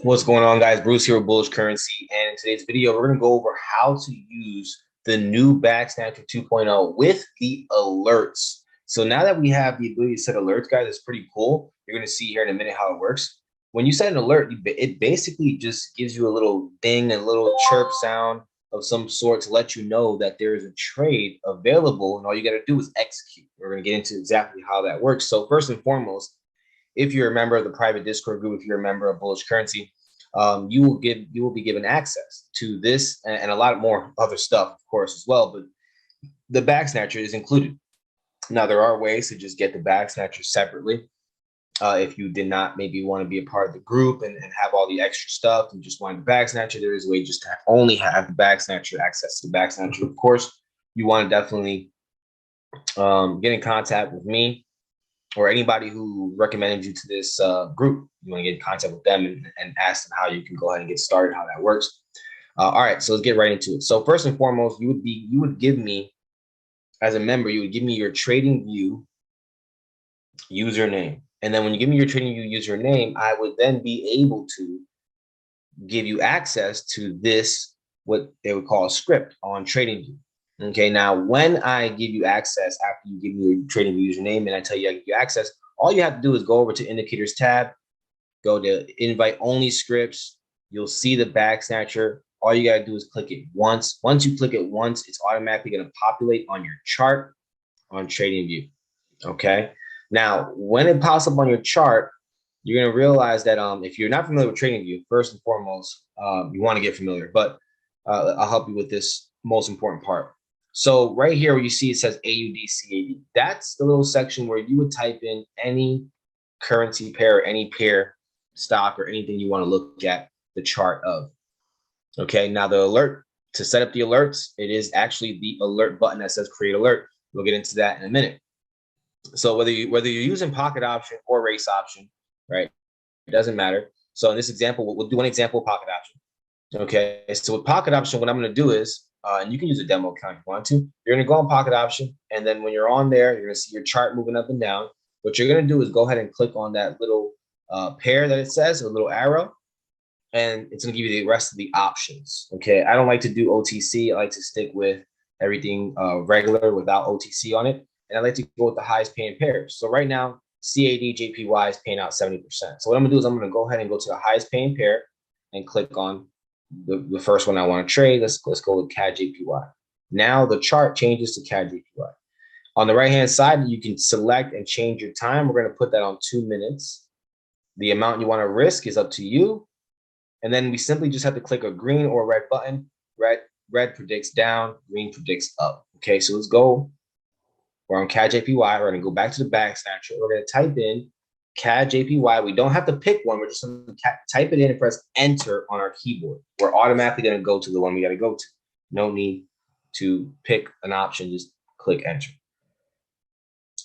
What's going on, guys? Bruce here with Bullish Currency, and in today's video, we're going to go over how to use the new Back Snatcher 2.0 with the alerts. So now that we have the ability to set alerts, guys, it's pretty cool. You're going to see here in a minute how it works. When you set an alert, it basically just gives you a little ding, a little chirp sound of some sort to let you know that there is a trade available, and all you got to do is execute. We're going to get into exactly how that works. So first and foremost, if you're a member of the private Discord group, if you're a member of Bullish Currency, you will be given access to this and a lot more other stuff, of course, as well. But the back snatcher is included. Now, there are ways to just get the back snatcher separately. If you did not maybe want to be a part of the group and have all the extra stuff and just wanted the back snatcher, there is a way just to only have the back snatcher, access to the back snatcher. Of course, you want to definitely get in contact with me or anybody who recommended you to this group. You want to get in contact with them and ask them how you can go ahead and get started, how that works. All right, so let's get right into it. So first and foremost, you would give me, as a member, you would give me your TradingView username. And then when you give me your TradingView username, I would then be able to give you access to this, what they would call a script on TradingView. Okay, now when I give you access after you give me your TradingView username and I tell you I give you access, all you have to do is go over to Indicators tab, go to Invite Only Scripts. You'll see the back snatcher. All you got to do is click it once. Once you click it once, it's automatically going to populate on your chart on TradingView. Okay, now when it pops up on your chart, you're going to realize that if you're not familiar with TradingView, first and foremost, you want to get familiar. But I'll help you with this most important part. So right here where you see it says AUD, CAD, that's the little section where you would type in any currency pair, any pair, stock, or anything you want to look at the chart of. Okay, now the alert, to set up the alerts, it is actually the alert button that says create alert. We'll get into that in a minute. So whether you're using Pocketoption or raceoption, right, it doesn't matter. So in this example, we'll do one example of Pocketoption. Okay, so with Pocketoption, what I'm going to do is, and you can use a demo account if you want to. You're going to go on Pocketoption, and then when you're on there, you're going to see your chart moving up and down. What you're going to do is go ahead and click on that little pair that it says, a little arrow, and it's going to give you the rest of the options. Okay, I don't like to do OTC. I like to stick with everything regular without OTC on it, and I like to go with the highest paying pairs. So right now, CAD JPY is paying out 70%. So what I'm going to do is I'm going to go ahead and go to the highest paying pair and click on the first one I want to trade. Let's go with CAD JPY. Now the chart changes to CAD JPY. On the right hand side, you can select and change your time. We're going to put that on 2 minutes. The amount you want to risk is up to you. And then we simply just have to click a green or red button. Red predicts down, green predicts up. Okay, so let's go. We're on CAD JPY. We're going to go back to the back snatcher. We're going to type in CAD JPY. We don't have to pick one. We're just going to type it in and press enter on our keyboard. We're automatically going to go to the one we got to go to. No need to pick an option. Just click enter.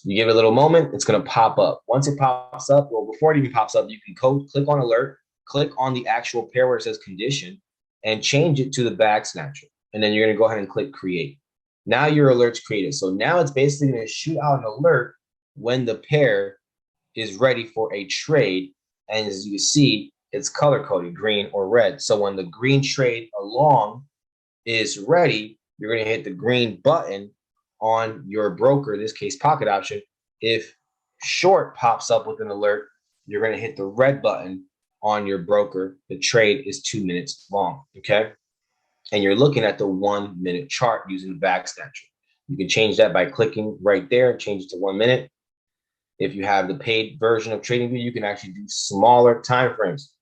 You give it a little moment. It's going to pop up. Once it pops up, well, before it even pops up, you can click on alert, click on the actual pair where it says condition, and change it to the back snatcher. And then you're going to go ahead and click create. Now your alert's created. So now it's basically going to shoot out an alert when the pair is ready for a trade, and as you can see, it's color coded, green or red. So when the green trade along is ready, you're going to hit the green button on your broker, in this case Pocketoption. If short pops up with an alert, you're going to hit the red button on your broker. The trade is 2 minutes long. Okay, and you're looking at the 1 minute chart using the back snatcher. You can change that by clicking right there and change it to 1 minute. If you have the paid version of TradingView, you can actually do smaller time frames.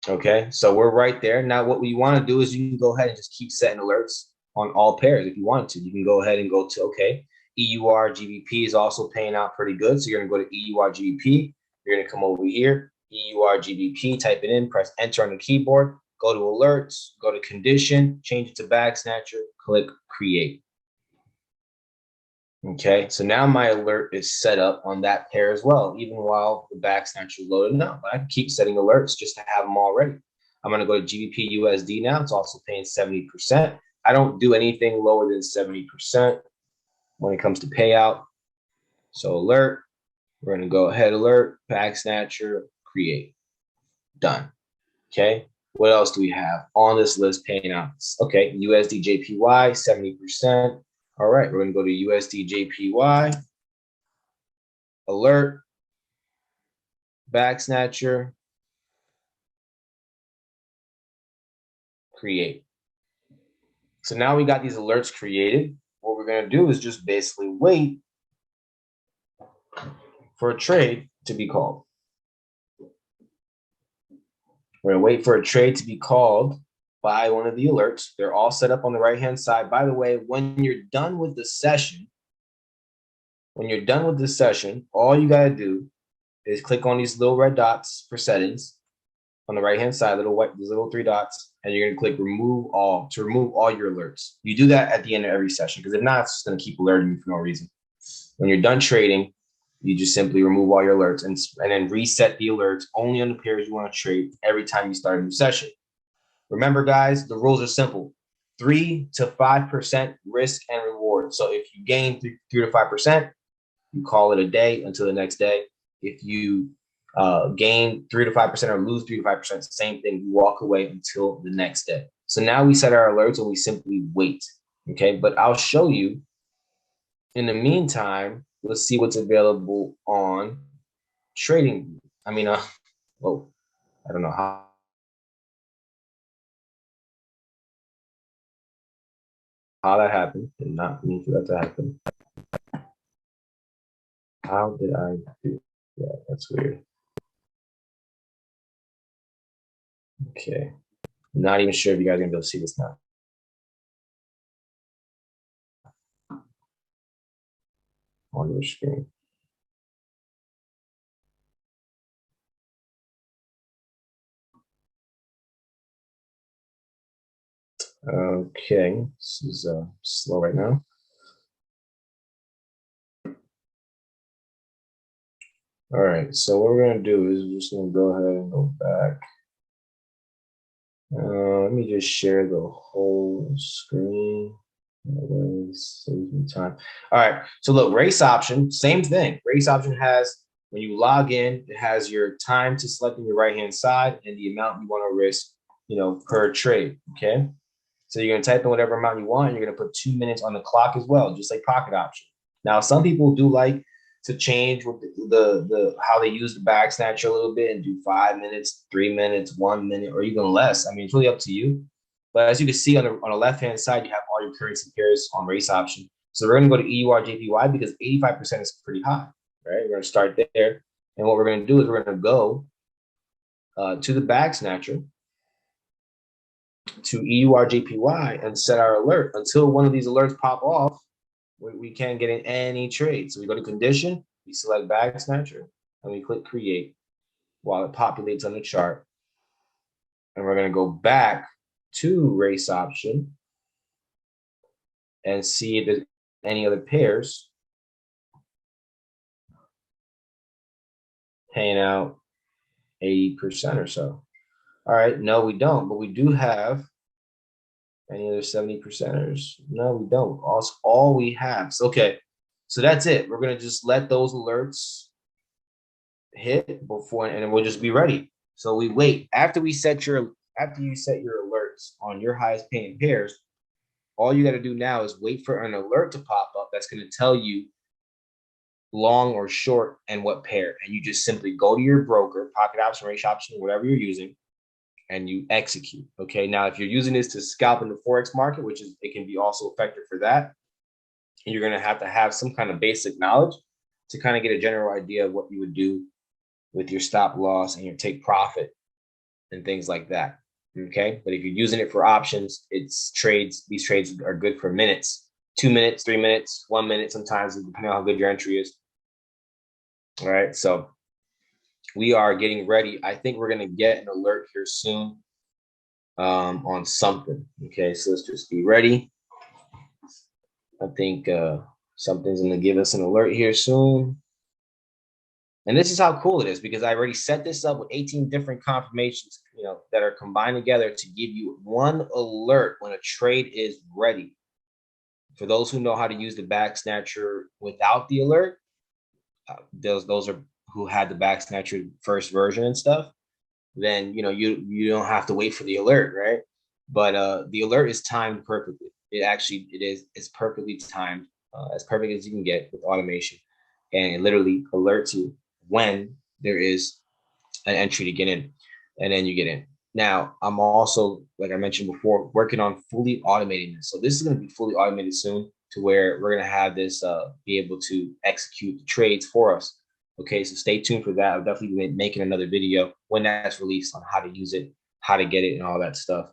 Okay, so we're right there. Now, what we want to do is you can go ahead and just keep setting alerts on all pairs if you want to. You can go ahead and go to, okay, EUR GBP is also paying out pretty good. So you're going to go to EUR GBP. You're going to come over here, EUR GBP, type it in, press enter on the keyboard, go to alerts, go to condition, change it to back snatcher, click create. Okay, so now my alert is set up on that pair as well, even while the back snatcher is loaded up. I can keep setting alerts just to have them all ready. I'm going to go to GBP USD now. It's also paying 70%. I don't do anything lower than 70% when it comes to payout. So alert, we're going to go ahead, alert, back snatcher, create. Done. Okay. What else do we have on this list paying out? Okay, USD JPY, 70%. All right, we're going to go to USD JPY, alert, bag snatcher, create. So now we got these alerts created. What we're going to do is just basically wait for a trade to be called. We're going to wait for a trade to be called by one of the alerts. They're all set up on the right-hand side. By the way, when you're done with the session, all you got to do is click on these little red dots for settings on the right-hand side, these little three dots, and you're going to click remove all to remove all your alerts. You do that at the end of every session, because if not, it's just going to keep alerting you for no reason. When you're done trading, you just simply remove all your alerts and then reset the alerts only on the pairs you want to trade every time you start a new session. Remember, guys, the rules are simple: 3 to 5% risk and reward. So if you gain 3 to 5%, you call it a day until the next day. If you gain 3 to 5% or lose 3 to 5%, same thing. You walk away until the next day. So now we set our alerts and we simply wait. Okay, but I'll show you. In the meantime, let's see what's available on trading. I don't know how that happened. Did not mean for that to happen. How did I do that? That's weird. Okay. Not even sure if you guys are gonna be able to see this now. On your screen. Okay, this is slow right now. All right, so what we're gonna do is we're just gonna go ahead and go back. Let me just share the whole screen. Saves me time. All right, so look, race option, same thing. Race option has, when you log in, it has your time to select on your right-hand side and the amount you want to risk, per trade, okay? So you're gonna type in whatever amount you want, and you're gonna put 2 minutes on the clock as well, just like Pocketoption. Now, some people do like to change with the how they use the bag snatcher a little bit and do 5 minutes, 3 minutes, 1 minute, or even less. I mean, it's really up to you. But as you can see on the left-hand side, you have all your currency pairs on race option. So we're going to go to EURJPY because 85% is pretty high, right? We're going to start there. And what we're going to do is we're going to go to the bag snatcher, to EURJPY, and set our alert. Until one of these alerts pop off, we can't get in any trade. So we go to condition, we select bag snatcher, and we click create while it populates on the chart. And we're going to go back to race option and see if there's any other pairs paying out 80% or so. All right, no, we don't, but we do have any other 70%ers. No, we don't. All we have. So, okay, so that's it. We're gonna just let those alerts hit before, and then we'll just be ready. So we wait after you set your alerts on your highest paying pairs. All you got to do now is wait for an alert to pop up that's going to tell you long or short and what pair. And you just simply go to your broker, Pocketoption, raceoption, whatever you're using, and you execute. Okay. Now, if you're using this to scalp in the Forex market, it can be also effective for that. And you're going to have some kind of basic knowledge to kind of get a general idea of what you would do with your stop loss and your take profit and things like that. Okay. But if you're using it for options, these trades are good for minutes, 2 minutes, 3 minutes, 1 minute, sometimes, depending on how good your entry is. All right. So we are getting ready. I think we're going to get an alert here soon on something. Okay. So let's just be ready. I think something's going to give us an alert here soon. And this is how cool it is, because I already set this up with 18 different confirmations, that are combined together to give you one alert when a trade is ready. For those who know how to use the bag snatcher without the alert, those are who had the bag snatcher first version and stuff. then you don't have to wait for the alert, right? But the alert is timed perfectly. It's perfectly timed, as perfect as you can get with automation, and it literally alerts you when there is an entry to get in, and then you get in. Now, I'm also, like I mentioned before, working on fully automating this. So this is going to be fully automated soon, to where we're going to have this be able to execute the trades for us. Okay, so stay tuned for that. I'll definitely be making another video when that's released on how to use it, how to get it, and all that stuff.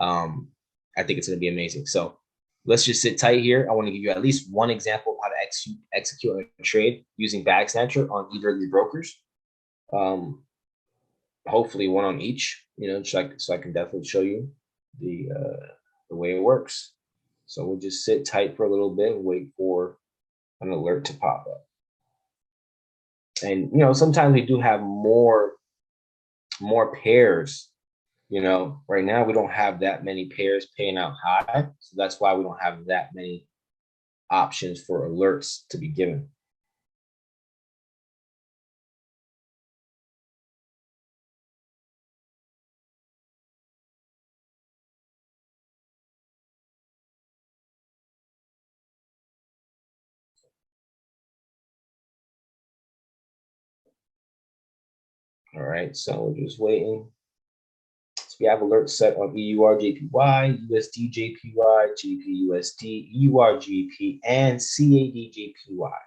Um, I think it's going to be amazing. So let's just sit tight here. I want to give you at least one example of how to execute a trade using Bag Snatcher on either of these brokers. Hopefully one on each, so I can definitely show you the way it works. So we'll just sit tight for a little bit and wait for an alert to pop up. And sometimes we do have more pairs. Right now we don't have that many pairs paying out high, so that's why we don't have that many options for alerts to be given. All right, so we're just waiting. So we have alerts set on EUR JPY, USD JPY, GBP USD, EUR GBP, and CAD JPY.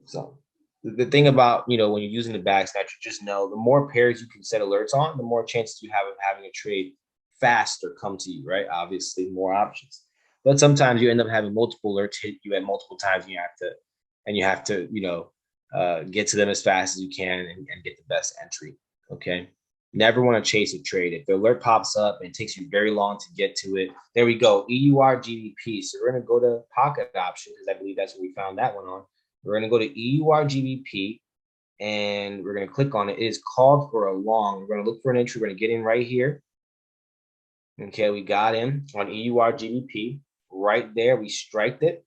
So the thing about, when you're using the Bag Snatcher, just know the more pairs you can set alerts on, the more chances you have of having a trade faster come to you, right? Obviously, more options. But sometimes you end up having multiple alerts hit you at multiple times, and you have to get to them as fast as you can and get the best entry. Okay. Never want to chase a trade. If the alert pops up and it takes you very long to get to it, there we go. EUR GBP. So we're going to go to Pocketoption, because I believe that's what we found that one on. We're going to go to EUR GBP, and we're going to click on it. It is called for a long. We're going to look for an entry. We're going to get in right here. Okay, we got in on EUR GBP. Right there, we striked it,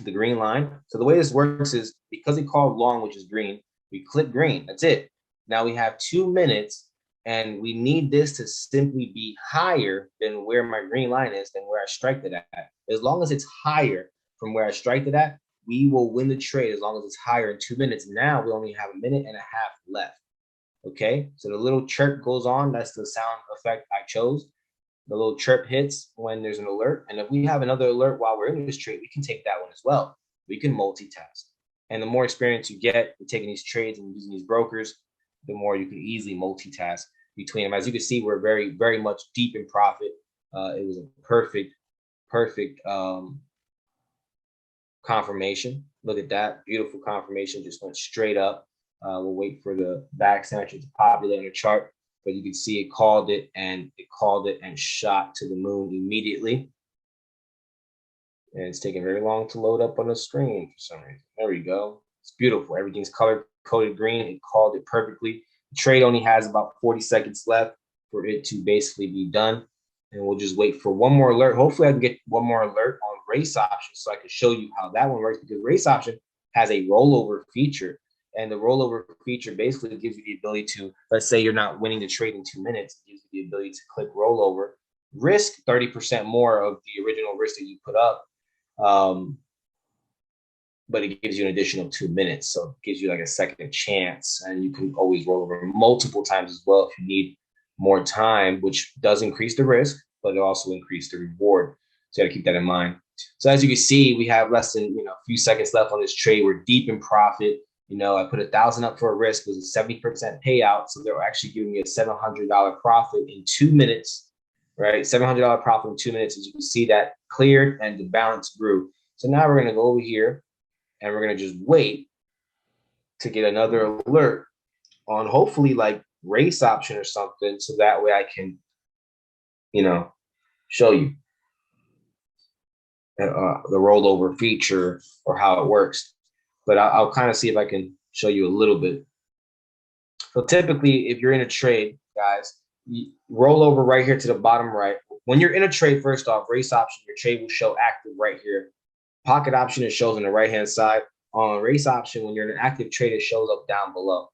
the green line. So the way this works is, because it called long, which is green, we click green. That's it. Now we have 2 minutes, and we need this to simply be higher than where my green line is, than where I striked it at. As long as it's higher from where I striked it at, we will win the trade as long as it's higher in 2 minutes. Now we only have 1.5 minutes left. Okay, so the little chirp goes on. That's the sound effect I chose. The little chirp hits when there's an alert. And if we have another alert while we're in this trade, we can take that one as well. We can multitask. And the more experience you get in taking these trades and using these brokers, the more you can easily multitask between them. As you can see, we're very, very much deep in profit. It was a perfect confirmation. Look at that. Beautiful confirmation. Just went straight up. We'll wait for the Bag Snatcher to populate in the chart. But you can see it called it and shot to the moon immediately. And it's taking very long to load up on the screen for some reason. There we go. It's beautiful. Everything's color coded green. It called it perfectly. The trade only has about 40 seconds left for it to basically be done. And we'll just wait for one more alert. Hopefully I can get one more alert on race option, so I can show you how that one works, because race option has a rollover feature. And the rollover feature basically gives you the ability to, let's say you're not winning the trade in 2 minutes, it gives you the ability to click rollover, risk 30% more of the original risk that you put up. But it gives you an additional 2 minutes. So it gives you like a second chance, and you can always roll over multiple times as well if you need more time, which does increase the risk, but it also increases the reward. So you got to keep that in mind. So as you can see, we have less than a few seconds left on this trade. We're deep in profit. I put 1,000 up for a risk. It was a 70% payout. So they're actually giving me a $700 profit in 2 minutes, right? $700 profit in 2 minutes. As you can see, that cleared and the balance grew. So now we're going to go over here, and we're going to just wait to get another alert on hopefully like race option or something. So that way I can, show you the rollover feature or how it works. But I'll kind of see if I can show you a little bit. So typically, if you're in a trade, guys, you roll over right here to the bottom right. When you're in a trade, first off, race option, your trade will show active right here. Pocketoption, it shows on the right-hand side. On race option, when you're in an active trade, it shows up down below.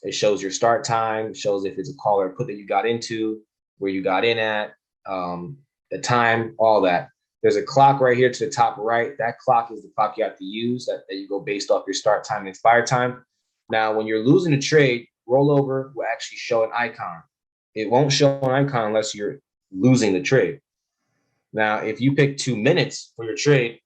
It shows your start time, shows if it's a call or put that you got into, where you got in at, the time, all that. There's a clock right here to the top right. That clock is the clock you have to use that you go based off your start time and expire time. Now, when you're losing a trade, rollover will actually show an icon. It won't show an icon unless you're losing the trade. Now, if you pick 2 minutes for your trade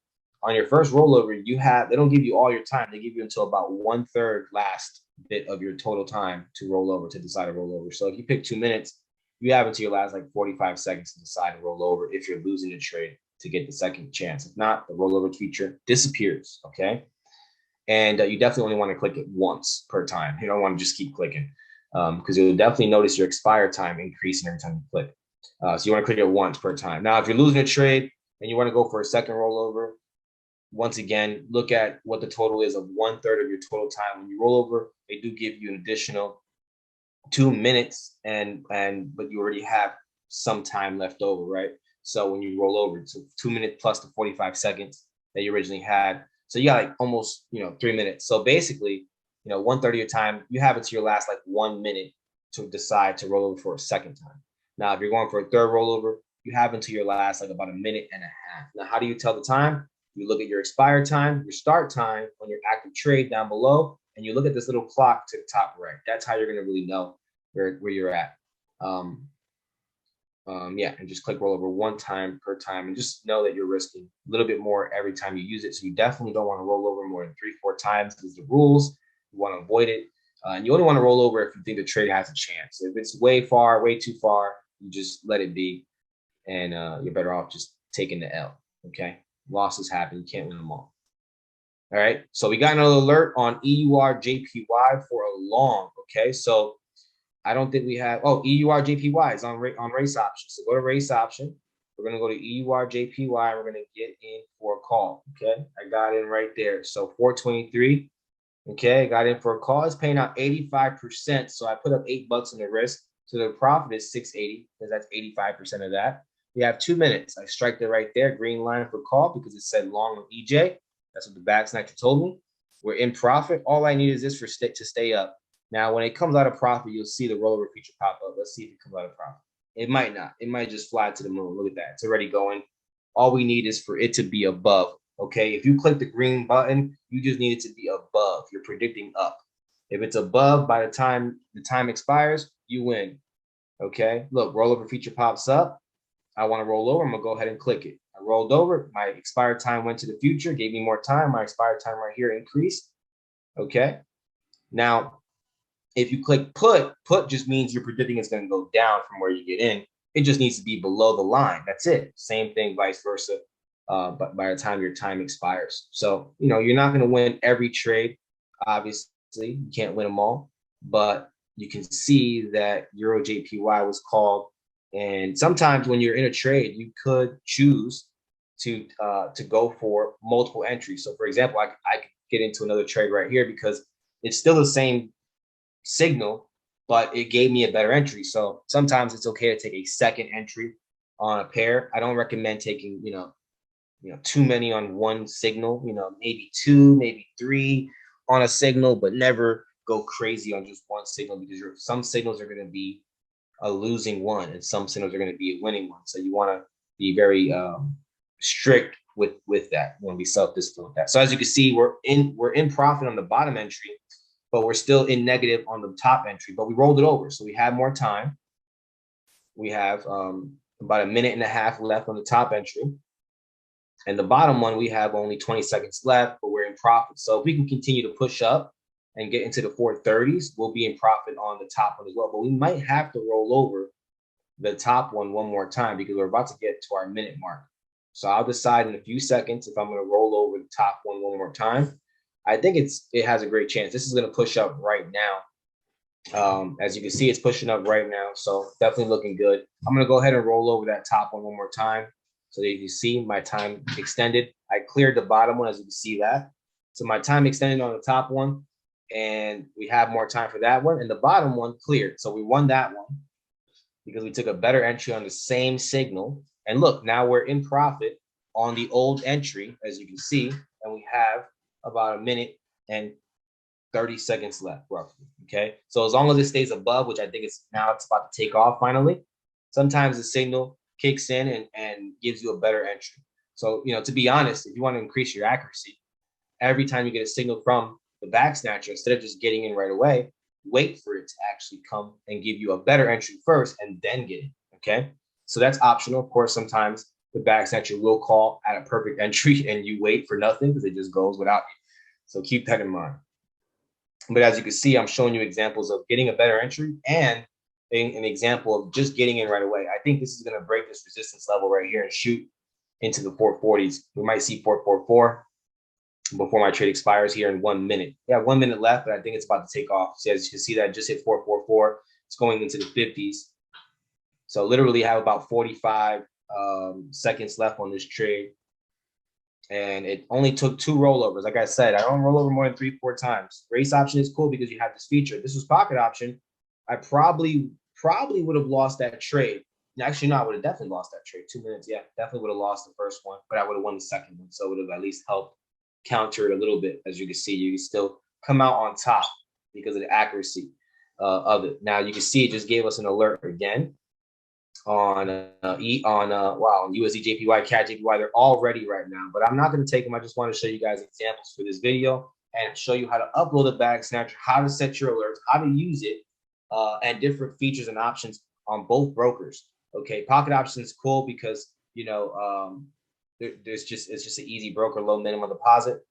on your first rollover, they don't give you all your time. They give you until about 1/3 last bit of your total time to roll over, to decide a rollover. So if you pick 2 minutes, you have until your last like 45 seconds to decide to roll over if you're losing a trade to get the second chance. If not, the rollover feature disappears. Okay. And you definitely only want to click it once per time. You don't want to just keep clicking because you'll definitely notice your expire time increasing every time you click. So you want to click it once per time. Now, if you're losing a trade and you want to go for a second rollover, once again, look at what the total is of 1/3 of your total time. When you roll over, they do give you an additional 2 minutes, but you already have some time left over, right? So when you roll over, it's 2 minutes plus the 45 seconds that you originally had. So you got like almost 3 minutes. So basically, 1/3 of your time, you have it to your last like 1 minute to decide to roll over for a second time. Now, if you're going for a third rollover, you have until your last like about 1.5 minutes. Now, how do you tell the time? You look at your expire time, your start time on your active trade down below, and you look at this little clock to the top right. That's how you're going to really know where you're at. Yeah, and just click rollover one time per time, and just know that you're risking a little bit more every time you use it. So you definitely don't want to roll over more than 3-4 times because the rules. You want to avoid it. And you only want to roll over if you think the trade has a chance. If it's way too far, you just let it be, and you're better off just taking the L. Okay, losses happen. You can't win them all. All right. So we got another alert on EUR JPY for a long. Okay, so I don't think we have. Oh, EUR JPY is on race option. So go to race option. We're gonna go to EUR JPY. We're gonna get in for a call. Okay, I got in right there. So 423. Okay, I got in for a call. It's paying out 85%. So I put up $8 in the risk. So the profit is 680 because that's 85% of that. We have 2 minutes. I strike it right there, green line for call because it said long on EJ. That's what the back snatcher told me. We're in profit. All I need is this to stay up. Now, when it comes out of profit, you'll see the rollover feature pop up. Let's see if it comes out of profit. It might not. It might just fly to the moon. Look at that. It's already going. All we need is for it to be above. Okay, if you click the green button, you just need it to be above. You're predicting up. If it's above by the time expires, you win. Okay, look, rollover feature pops up. I want to roll over. I'm gonna go ahead and click it. I rolled over. My expired time went to the future, gave me more time. My expired time right here increased. Okay, now if you click put just means you're predicting it's going to go down from where you get in. It just needs to be below the line. That's it. Same thing, vice versa. But by the time your time expires, so you're not going to win every trade. Obviously, you can't win them all, but you can see that Euro JPY was called. And sometimes when you're in a trade, you could choose to go for multiple entries. So, for example, I could get into another trade right here because it's still the same signal, but it gave me a better entry. So sometimes it's okay to take a second entry on a pair. I don't recommend taking too many on one signal. Maybe 2, maybe 3 on a signal, but never go crazy on just one signal because some signals are going to be a losing one and some signals are going to be a winning one. So you want to be very strict with that. You want to be self-disciplined with that. So as you can see, we're in profit on the bottom entry, but we're still in negative on the top entry, but we rolled it over. So we have more time. We have about 1.5 minutes left on the top entry. And the bottom one, we have only 20 seconds left, but we're in profit. So if we can continue to push up and get into the 430s, we'll be in profit on the top one as well. But we might have to roll over the top one more time because we're about to get to our minute mark. So I'll decide in a few seconds if I'm going to roll over the top one more time. I think it has a great chance. This is going to push up right now. As you can see, it's pushing up right now. So definitely looking good. I'm going to go ahead and roll over that top one more time. So that you can see my time extended. I cleared the bottom one, as you can see that. So my time extended on the top one, and we have more time for that one. And the bottom one cleared. So we won that one because we took a better entry on the same signal. And look, now we're in profit on the old entry, as you can see, and we have about 1 minute and 30 seconds left, roughly. Okay, so as long as it stays above, which I think it's now it's about to take off finally, sometimes the signal kicks in and gives you a better entry. So, to be honest, if you want to increase your accuracy, every time you get a signal from the back snatcher, instead of just getting in right away, wait for it to actually come and give you a better entry first and then get it. Okay, so that's optional. Of course, sometimes the back snatcher will call at a perfect entry and you wait for nothing because it just goes without you. So keep that in mind. But as you can see, I'm showing you examples of getting a better entry and an example of just getting in right away. I think this is going to break this resistance level right here and shoot into the 440s. We might see 444 before my trade expires here in 1 minute. Yeah, 1 minute left, but I think it's about to take off. So as you can see, that just hit 444. It's going into the 50s. So literally have about 45 seconds left on this trade. And it only took 2 rollovers. Like I said, I don't roll over more than 3-4 times. Race option is cool because you have this feature. This was pocket option. I probably would have lost that trade. Actually, no, I would have definitely lost that trade. 2 minutes, yeah, definitely would have lost the first one, but I would have won the second one. So it would have at least helped counter it a little bit. As you can see, you can still come out on top because of the accuracy of it. Now you can see it just gave us an alert again on USD JPY, CAD JPY. They're all ready right now, but I'm not going to take them. I just want to show you guys examples for this video and show you how to upload a bag snatcher, how to set your alerts, how to use it, and different features and options on both brokers. Okay, pocket option is cool because it's just an easy broker, low minimum deposit.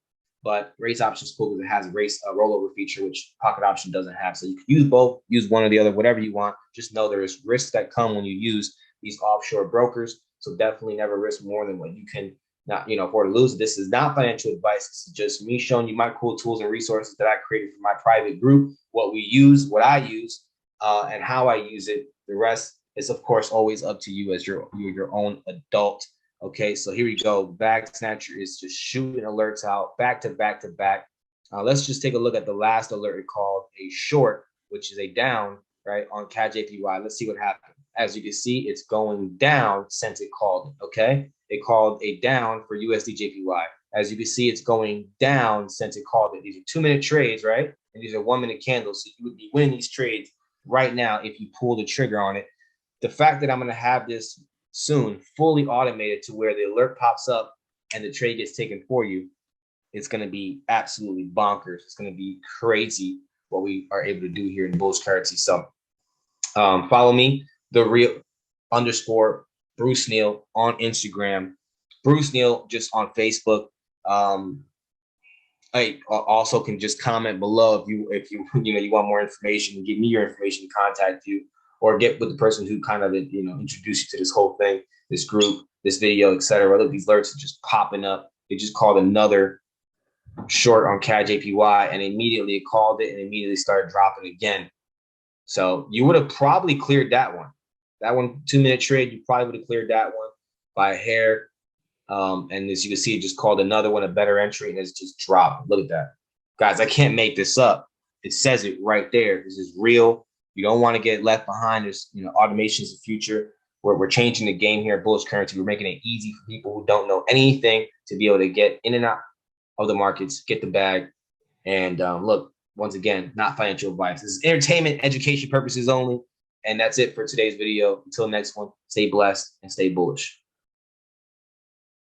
But race option is cool because it has a race rollover feature, which pocket option doesn't have. So you can use both, use one or the other, whatever you want. Just know there is risks that come when you use these offshore brokers. So definitely never risk more than what you can not afford to lose. This is not financial advice. This is just me showing you my cool tools and resources that I created for my private group, what we use, what I use, and how I use it. The rest is, of course, always up to you as your own adult. Okay, so here we go. Bag snatcher is just shooting alerts out back to back to back. Let's just take a look at the last alert it called a short, which is a down, right, on CAD JPY. Let's see what happened. As you can see, it's going down since it called it, okay? It called a down for USD JPY. As you can see, it's going down since it called it. These are 2-minute trades, right? And these are 1-minute candles. So you would be winning these trades right now if you pull the trigger on it. The fact that I'm going to have this soon fully automated to where the alert pops up and the trade gets taken for you, it's going to be absolutely bonkers. It's going to be crazy what we are able to do here in bullish currency. So follow me, the real _Bruce Neal on Instagram, Bruce Neal just on Facebook. I also can just comment below if you you want more information, give me your information, contact you, or get with the person who kind of introduced you to this whole thing, this group, this video, etc. Look, these alerts are just popping up. They just called another short on CAD JPY, and immediately it called it and immediately started dropping again. So you would have probably cleared that one. That one 2-minute trade, you probably would have cleared that one by a hair. And as you can see, it just called another one a better entry, and it's just dropped. Look at that, guys. I can't make this up. It says it right there. This is real. You don't want to get left behind. There's automation is the future. We're changing the game here at Bullish Currency. We're making it easy for people who don't know anything to be able to get in and out of the markets, get the bag. And look, once again, not financial advice. This is entertainment, education purposes only. And that's it for today's video. Until next one, stay blessed and stay bullish.